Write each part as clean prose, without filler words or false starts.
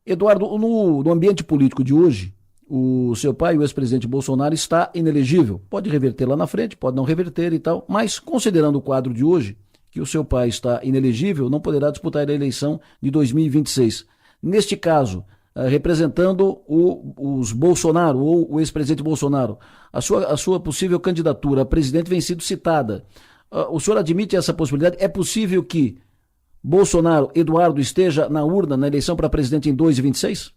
Eduardo, no ambiente político de hoje, o seu pai, o ex-presidente Bolsonaro, está inelegível. Pode reverter lá na frente, pode não reverter e tal, mas considerando o quadro de hoje, que o seu pai está inelegível, não poderá disputar a eleição de 2026. Neste caso, representando os Bolsonaro ou o ex-presidente Bolsonaro, a sua possível candidatura a presidente vem sido citada. O senhor admite essa possibilidade? É possível que Bolsonaro, Eduardo, esteja na urna na eleição para presidente em 2026?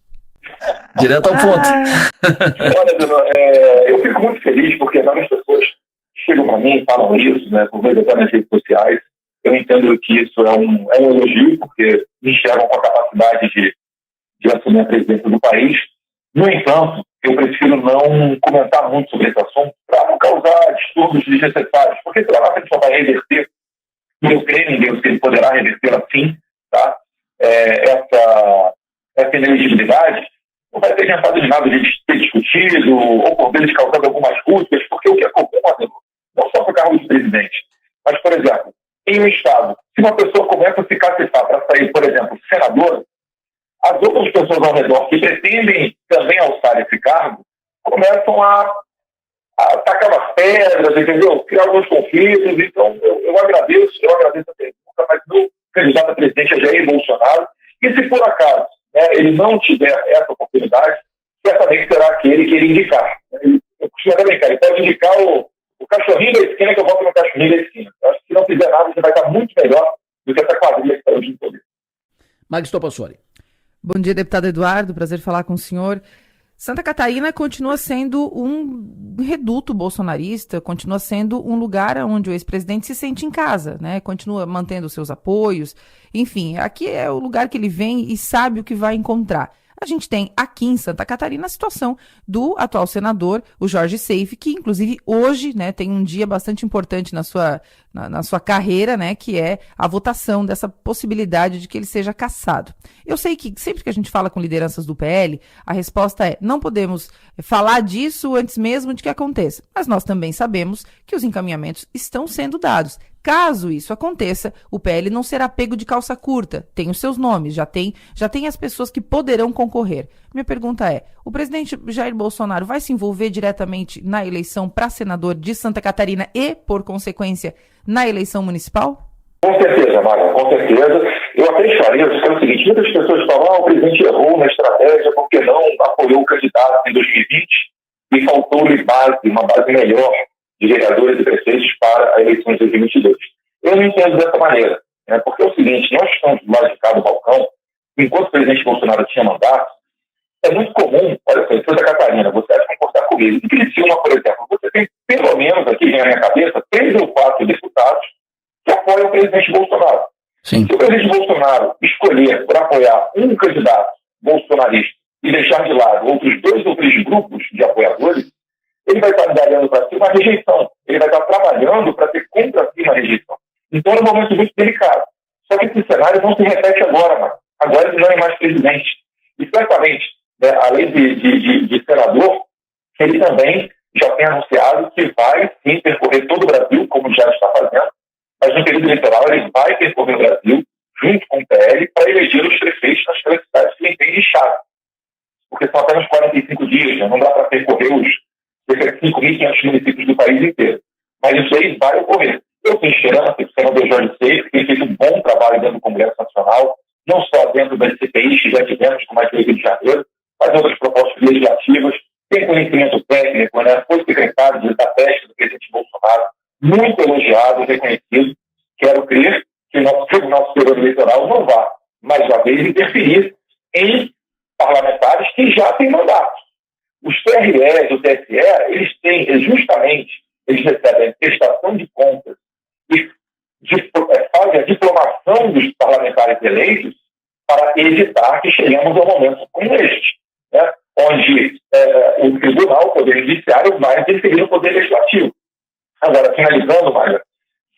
Direto ao ponto. Olha, Bruno, eu fico muito feliz porque várias pessoas chegam para mim e falam isso, né, por meio das redes sociais. Eu entendo que isso é um elogio, porque me enxergam com a capacidade de assumir a presidência do país. No entanto, eu prefiro não comentar muito sobre esse assunto para não causar distúrbios desnecessários, porque se lá na frente só vai reverter, e eu creio em Deus que ele poderá reverter assim, tá? Essa inelegibilidade, não vai ter adiantado de nada de ter discutido, ou por vezes causado algumas rusgas, porque o que é comum, não só para o cargo de presidente, mas, por exemplo, em um Estado, se uma pessoa começa a se cacetar para sair, por exemplo, senador, as outras pessoas ao redor que pretendem também alçar esse cargo começam a atacar as pedras, entendeu? Criar alguns conflitos. Então, eu agradeço a pergunta, mas meu candidato a presidente é Jair Bolsonaro. E se por acaso, né, ele não tiver essa oportunidade, certamente será aquele que ele indicar. Eu costumo brincar, ele pode indicar o cachorrinho da esquina, que eu voto no cachorrinho da esquina. Eu acho que se não fizer nada, ele vai estar muito melhor do que essa quadrilha que está hoje no poder. Magis Topassori. Bom dia, deputado Eduardo, prazer falar com o senhor. Santa Catarina continua sendo um reduto bolsonarista, continua sendo um lugar onde o ex-presidente se sente em casa, né? Continua mantendo seus apoios, enfim, aqui é o lugar que ele vem e sabe o que vai encontrar. A gente tem aqui em Santa Catarina a situação do atual senador, o Jorge Seife, que inclusive hoje, né, tem um dia bastante importante na sua carreira, né, que é a votação dessa possibilidade de que ele seja cassado. Eu sei que sempre que a gente fala com lideranças do PL, a resposta é: não podemos falar disso antes mesmo de que aconteça. Mas nós também sabemos que os encaminhamentos estão sendo dados. Caso isso aconteça, o PL não será pego de calça curta. Tem os seus nomes, já tem as pessoas que poderão concorrer. Minha pergunta é: o presidente Jair Bolsonaro vai se envolver diretamente na eleição para senador de Santa Catarina e, por consequência, na eleição municipal? Com certeza, Maga, com certeza. Eu até esclareço que é o seguinte: muitas pessoas falam, o presidente errou na estratégia porque não apoiou o candidato em 2020 e faltou-lhe uma base melhor de vereadores e prefeitos para a eleição de 2022. Eu não entendo dessa maneira, né? Porque é o seguinte: nós estamos do lado de cá do balcão, enquanto o presidente Bolsonaro tinha mandato, é muito comum, olha só, em Santa Catarina, você há de concordar comigo, em Criciúma, por exemplo, você tem pelo menos, aqui vem na minha cabeça, 3 ou 4 deputados que apoiam o presidente Bolsonaro. Sim. Se o presidente Bolsonaro escolher por apoiar um candidato bolsonarista e deixar de lado outros 2 ou 3 grupos de apoiadores, ele vai estar trabalhando para si uma rejeição. Ele vai estar trabalhando para ter contra si uma rejeição. Então é um momento muito delicado. Só que esse cenário não se repete agora, mano. Agora ele não é mais presidente. E certamente, né, além de senador, ele também já tem anunciado que vai sim percorrer todo o Brasil, como já está fazendo, mas no período eleitoral ele vai percorrer o Brasil junto com o PL para eleger os prefeitos nas 3 cidades que ele tem de chave. Porque são apenas 45 dias, né? Não dá para percorrer os cerca de 5.500 municípios do país inteiro. Mas isso aí vai ocorrer. Eu tenho esperança que o senador Jorge Seife tem feito um bom trabalho dentro do Congresso Nacional, não só dentro das CPIs que já tivemos, como a do Rio de Janeiro, mas outras propostas legislativas, tem conhecimento técnico, né? Foi secretário da pesca do presidente Bolsonaro, muito elogiado, reconhecido. Quero crer que o nosso Tribunal Eleitoral não vá, mais uma vez, interferir em parlamentares que já têm mandato. Os TREs, o TSE, eles recebem prestação de contas e fazem a diplomação dos parlamentares eleitos para evitar que cheguemos a um momento como este, né, onde o tribunal, o poder judiciário, vai interferir no poder legislativo. Agora, finalizando, Maria,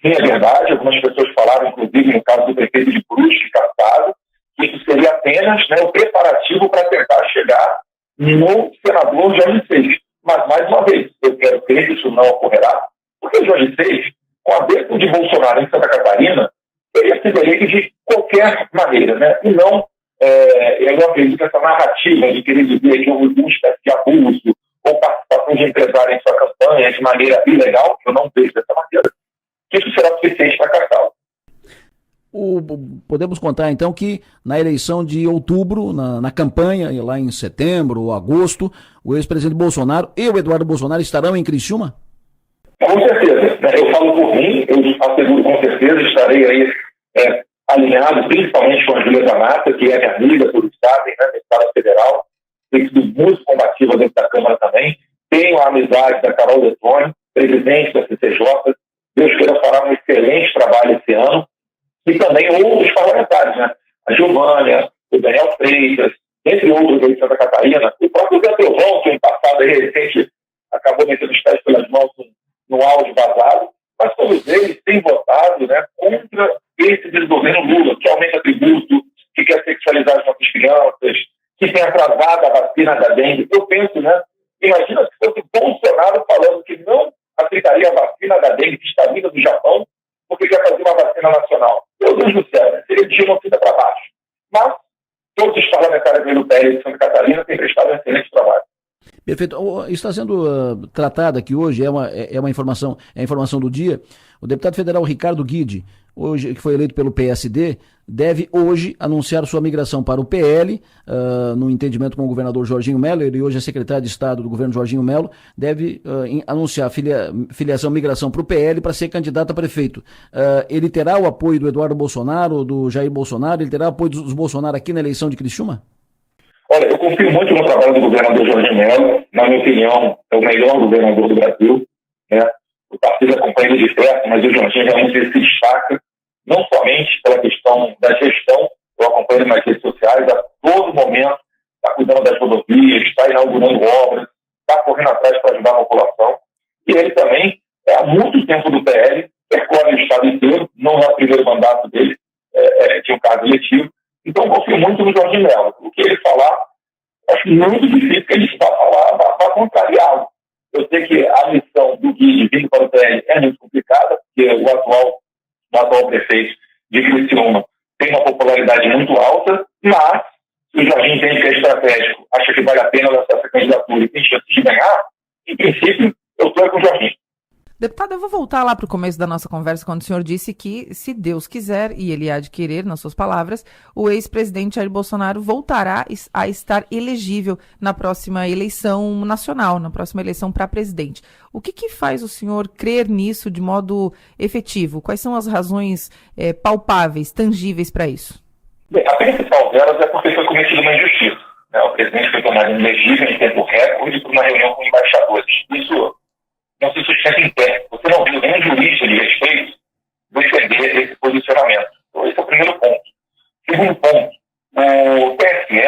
sim, é verdade, algumas pessoas falaram, inclusive no caso do prefeito de Brusque, cassado, que isso seria apenas, né, o preparativo para tentar chegar no senador Jorge Seife. Mas, mais uma vez, eu quero crer que isso não ocorrerá, porque o Jorge Seife, com a bênção de Bolsonaro em Santa Catarina, teria sido eleito de qualquer maneira, né? E não eu não acredito que essa narrativa de querer dizer que houve alguma espécie de abuso ou participação de empresário em sua campanha de maneira ilegal, que eu não vejo dessa maneira, que isso será suficiente para caçá-lo. Podemos contar, então, que na eleição de outubro, na campanha, lá em setembro ou agosto, o ex-presidente Bolsonaro e o Eduardo Bolsonaro estarão em Criciúma? Com certeza. Eu falo por mim, eu asseguro com certeza, estarei aí alinhado, principalmente com a Júlia Zanata, que é minha amiga, todos sabem, né, deputada federal, tem sido muito combativa dentro da Câmara também. Tenho a amizade da Carol Detone, presidente da CCJ. Deus queira fará um excelente trabalho esse ano. E também outros parlamentares, né? A Giovânia, o Daniel Freitas, entre outros aí de Santa Catarina, o próprio Zé Trovão, que no passado aí, recente acabou metendo os pés pelas mãos no áudio vazado, mas todos eles têm votado, né, contra esse desgoverno Lula, que aumenta tributo, que quer sexualizar as nossas crianças, que tem atrasado a vacina da dengue. Eu penso, né, imagina se fosse Bolsonaro falando que não aplicaria a vacina da dengue que está vinda do Japão, porque quer fazer uma vacina nacional. Meu Deus do céu, né? Seria de genocida para baixo. Mas todos os parlamentares do PL de Santa Catarina têm prestado um excelente trabalho. Perfeito. Está sendo tratada aqui hoje, é uma informação, é a informação do dia. O deputado federal Ricardo Guide, hoje, que foi eleito pelo PSD, deve hoje anunciar sua migração para o PL, no entendimento com o governador Jorginho Mello. Ele hoje é secretário de Estado do governo Jorginho Mello, deve anunciar filiação, migração para o PL para ser candidato a prefeito. Ele terá o apoio do Eduardo Bolsonaro, do Jair Bolsonaro, ele terá o apoio dos Bolsonaro aqui na eleição de Criciúma? Olha, eu confio muito no trabalho do governador Jorginho Mello. Na minha opinião, é o melhor governador do Brasil, né? O partido acompanha ele de perto, mas o Jorginho realmente se destaca, não somente pela questão da gestão, eu acompanho ele nas redes sociais, a todo momento está cuidando das rodovias, está inaugurando obras, está correndo atrás para ajudar a população. E ele também há muito tempo do PL, percorre o estado inteiro, não é o primeiro mandato dele, de um cargo eletivo. Então, eu confio muito no Jorginho Mello. O que ele falar, acho muito difícil que ele vá falar, vá contrariá-lo. Eu sei que a missão do Guide vindo para o PL é muito complicada, porque o atual prefeito de Criciúma tem uma popularidade muito alta, mas se o Jorginho entende que é estratégico, acha que vale a pena lançar essa candidatura e tem chance de ganhar, em princípio, eu estou com o Jorginho. Deputado, eu vou voltar lá para o começo da nossa conversa, quando o senhor disse que, se Deus quiser, e ele há de querer, nas suas palavras, o ex-presidente Jair Bolsonaro voltará a estar elegível na próxima eleição nacional, na próxima eleição para presidente. O que faz o senhor crer nisso de modo efetivo? Quais são as razões palpáveis, tangíveis para isso? Bem, a principal delas é porque foi cometida uma injustiça, né? O presidente foi tomado inelegível em tempo recorde por uma reunião com embaixadores. Isso não se sustenta em pé. Você não viu nenhum jurista de respeito defender esse posicionamento. Então, esse é o primeiro ponto. Segundo ponto, o TSE,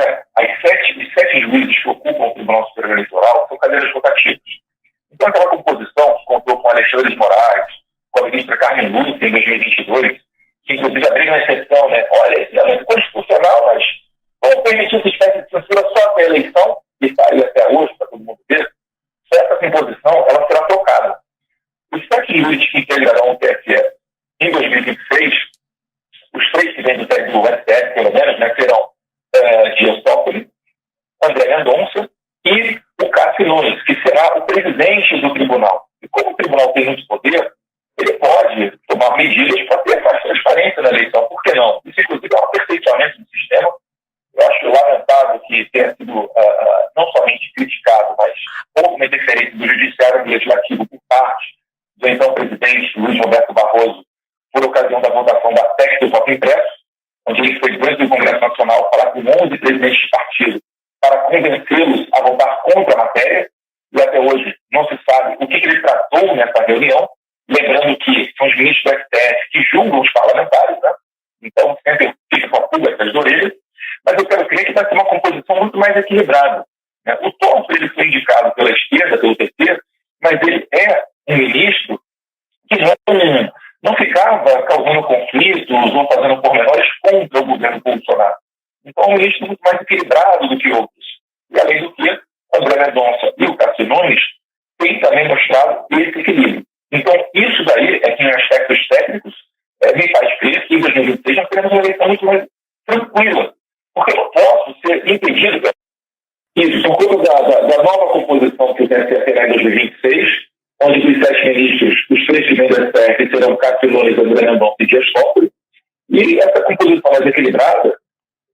os sete juízes que ocupam o Tribunal Superior Eleitoral são cadeiras rotativas. Então, aquela composição que contou com Alexandre de Moraes, com a ministra Carmen Lúcia em 2022, que inclusive abriu uma exceção, né? Olha, isso é muito constitucional, mas vamos permitir essa espécie de censura só até a eleição, e está aí até hoje, para todo mundo ver. Essa composição ela será trocada. Os 7 juízes que integrarão o TSE em 2026, os 3 que vêm do STF, pelo menos, né, serão Dias Toffoli, André Mendonça e o Cássio Nunes, que será o presidente do tribunal. E como o tribunal tem muito poder, ele pode tomar medidas para ter mais transparência na eleição. Por que não? Isso, inclusive, é um aperfeiçoamento do sistema. Eu acho lamentável que tenha sido não somente criticado, mas houve uma interferência do Judiciário Legislativo por parte do então presidente Luiz Roberto Barroso, por ocasião da votação da PEC do voto impresso, onde ele foi diante do Congresso Nacional falar com 11 presidentes de partido para convencê-los a votar contra a matéria, e até hoje não se sabe o que ele tratou nessa reunião, lembrando que são os ministros do STF que julgam os parlamentares, né? Então sempre fica com a pulga atrás da orelha. Mas eu quero crer que vai ser uma composição muito mais equilibrada, né? O Toffoli ele foi indicado pela esquerda, pelo PT, mas ele é um ministro que não ficava causando conflitos ou fazendo pormenores contra o governo Bolsonaro. Então é um ministro muito mais equilibrado do que outros. E além do que, André Mendonça e o Cássio Nunes têm também mostrado esse equilíbrio. Então isso daí é que em aspectos técnicos me faz crer que em 2026 nós teremos uma eleição muito mais tranquila. Porque posso ser impedido. Isso, por conta da nova composição que o TSE terá em 2026, onde dos 7 ministros, os 3 primeiros do STF serão Cássio Nunes, André Mendonça e Dias Toffoli. E essa composição mais equilibrada,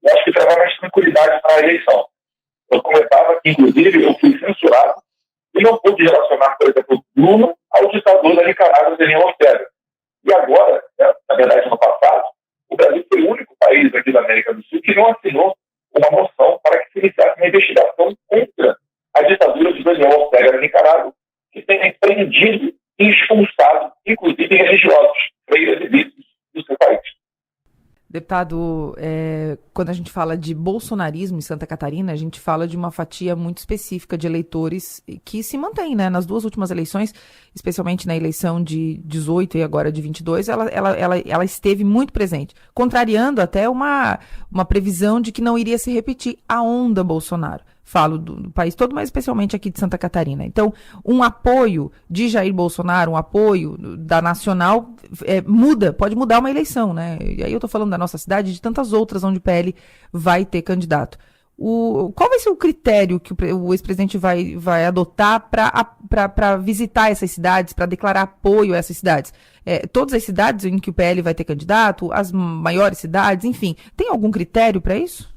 eu acho que trará mais tranquilidade para a eleição. Eu comentava que, inclusive, eu fui censurado e não pude relacionar, por exemplo, Lula ao ditador da Nicarágua, Daniel Ortega. E agora, né, na verdade, no passado, o Brasil foi o único país aqui da América do Sul que não assinou uma moção para que se iniciasse uma investigação contra a ditadura de Daniel Ortega na Nicarágua, que tem prendido e expulsado, inclusive religiosos, freiras e bispos do seu país. Deputado, quando a gente fala de bolsonarismo em Santa Catarina, a gente fala de uma fatia muito específica de eleitores que se mantém, né? Nas 2 últimas eleições, especialmente na eleição de 18 e agora de 22, ela esteve muito presente, contrariando até uma previsão de que não iria se repetir a onda Bolsonaro. Falo do país todo, mas especialmente aqui de Santa Catarina. Então, um apoio de Jair Bolsonaro, um apoio da Nacional, pode mudar uma eleição, né? E aí eu estou falando da nossa cidade e de tantas outras onde o PL vai ter candidato. Qual vai ser o critério que o ex-presidente vai adotar para visitar essas cidades, para declarar apoio a essas cidades? Todas as cidades em que o PL vai ter candidato, as maiores cidades, enfim. Tem algum critério para isso?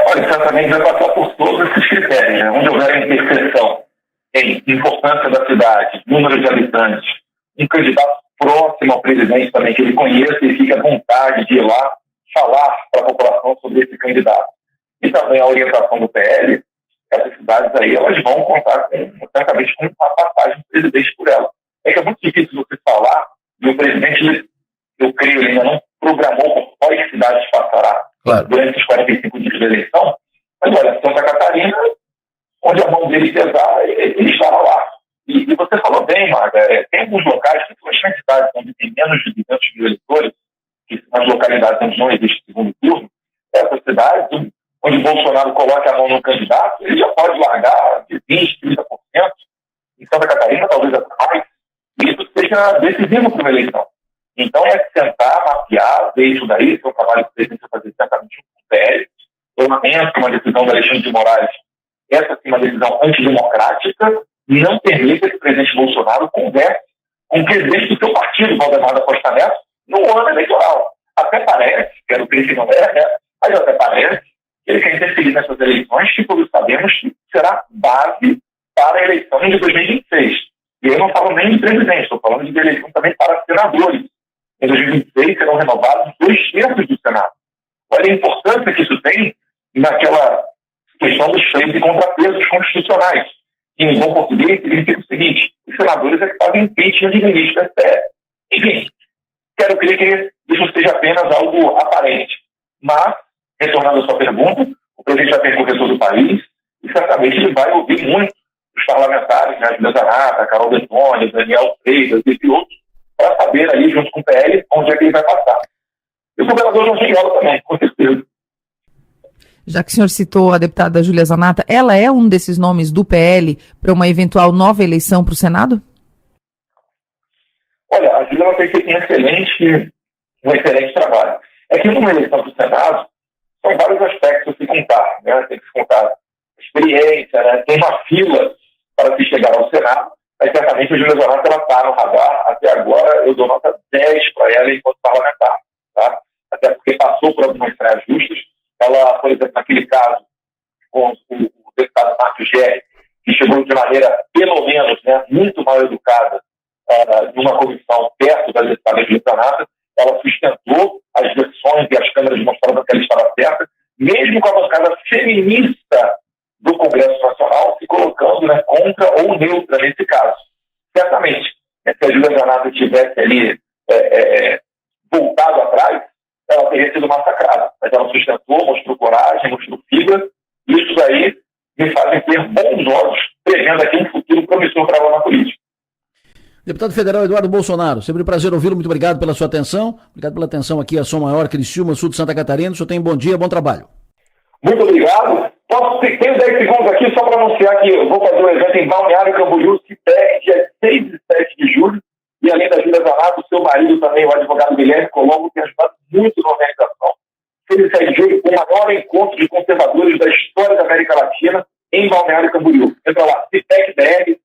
Olha, certamente vai passar por todos esses critérios, né? Onde houver interseção em importância da cidade, número de habitantes, um candidato próximo ao presidente também, que ele conheça e fique à vontade de ir lá falar para a população sobre esse candidato. E também a orientação do PL, essas cidades aí, elas vão contar certamente com uma passagem do presidente por ela. É que é muito difícil você falar, e o presidente, eu creio, ele ainda não programou por quais cidades passará. Claro. Durante os 45 dias de eleição, mas olha, Santa Catarina, onde a mão dele pesar, ele estará lá. E você falou bem, Maga, tem alguns locais, principalmente nas cidades onde tem menos de 200 mil eleitores, que são as localidades onde não existe segundo turno, essas cidades, onde o Bolsonaro coloca a mão no candidato, ele já pode largar de 20%, 30%. Em Santa Catarina, talvez até mais, e isso seja decisivo para uma eleição. Então é sentar, mapear, ver isso daí, que é um trabalho que o presidente vai fazer certamente com o PL. Eu lamento que uma decisão do Alexandre de Moraes, essa sim uma decisão antidemocrática, não permita que o presidente Bolsonaro converse com o presidente do seu partido, Valdemar da Costa Neto, no ano eleitoral. Até parece, quero crer que não né? Mas até parece que ele quer interferir nessas eleições, que todos sabemos que será base para a eleição de 2026. E eu não falo nem de presidente, estou falando de eleição também para senadores. Em 2026 serão renovados 2/3 do Senado. Olha a importância que isso tem naquela questão dos freios e contrapesos constitucionais. Que, em bom português, significa o seguinte: os senadores é que fazem impeachment de ministros da STF. Enfim, quero crer que isso seja apenas algo aparente. Mas, retornando à sua pergunta, o presidente já percorreu todo o país e certamente ele vai ouvir muito os parlamentares, né, Julia Zanata, Carol Detone, Daniel Freitas e outros, para saber ali, junto com o PL, onde é que ele vai passar. E o governador João Giola também, com certeza. Já que o senhor citou a deputada Julia Zanata, ela é um desses nomes do PL para uma eventual nova eleição para o Senado? Olha, a Julia tem feito um excelente trabalho. É que numa eleição para o Senado, são vários aspectos a se contar, né? Tem que se contar a experiência, né? Tem uma fila para se chegar ao Senado, mas certamente a Julia Zanata está no radar. Até agora eu dou nota 10 para ela enquanto parlamentar, tá? Até porque passou por algumas saias justas. Ela, por exemplo, naquele caso com o deputado Marcos Gerri, que chegou de maneira, pelo menos, né, muito mal educada, numa comissão perto da deputada Julia Zanata, ela sustentou as versões e as câmeras mostrando que ela estava certa, mesmo com a bancada feminista do Congresso Nacional se colocando, né, contra ou neutra nesse caso. Certamente, se a Julia Zanata tivesse ali voltado atrás, ela teria sido massacrada. Mas ela sustentou, mostrou coragem, mostrou fibra. Isso daí me faz ter bons olhos, prevendo aqui um futuro promissor para ela na política. Deputado Federal Eduardo Bolsonaro, sempre um prazer ouvi-lo, muito obrigado pela sua atenção, obrigado pela atenção aqui a Som Maior, Criciúma, sul de Santa Catarina. O senhor tem bom dia, bom trabalho. Muito obrigado. Tenho 10 segundos aqui só para anunciar que eu vou fazer um evento em Balneário Camboriú, que pega dia 6 e 7 de julho, e além da Julia Zanata, o seu marido também, o advogado Guilherme Colombo, que ajudado muito na organização. ele sai de hoje com o maior encontro de conservadores da história da América Latina em Balneário Camboriú. Entra lá, cipecbr.com.br.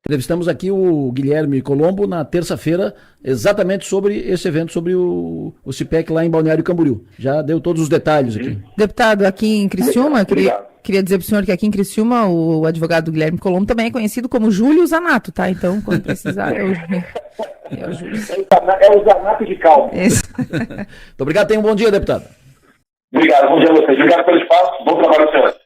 Entrevistamos aqui o Guilherme Colombo na terça-feira, exatamente sobre esse evento, sobre o CIPEC lá em Balneário Camboriú. Já deu todos os detalhes aqui. Deputado, aqui em Criciúma, Obrigado. queria dizer para o senhor que aqui em Criciúma o advogado Guilherme Colombo também é conhecido como Júlio Zanato, tá? Então, quando precisar, é o Júlio. É o Zanato de Calma. Muito obrigado, tenha um bom dia, deputado. Obrigado, bom dia a vocês. Obrigado pelo espaço, bom trabalho, senhores.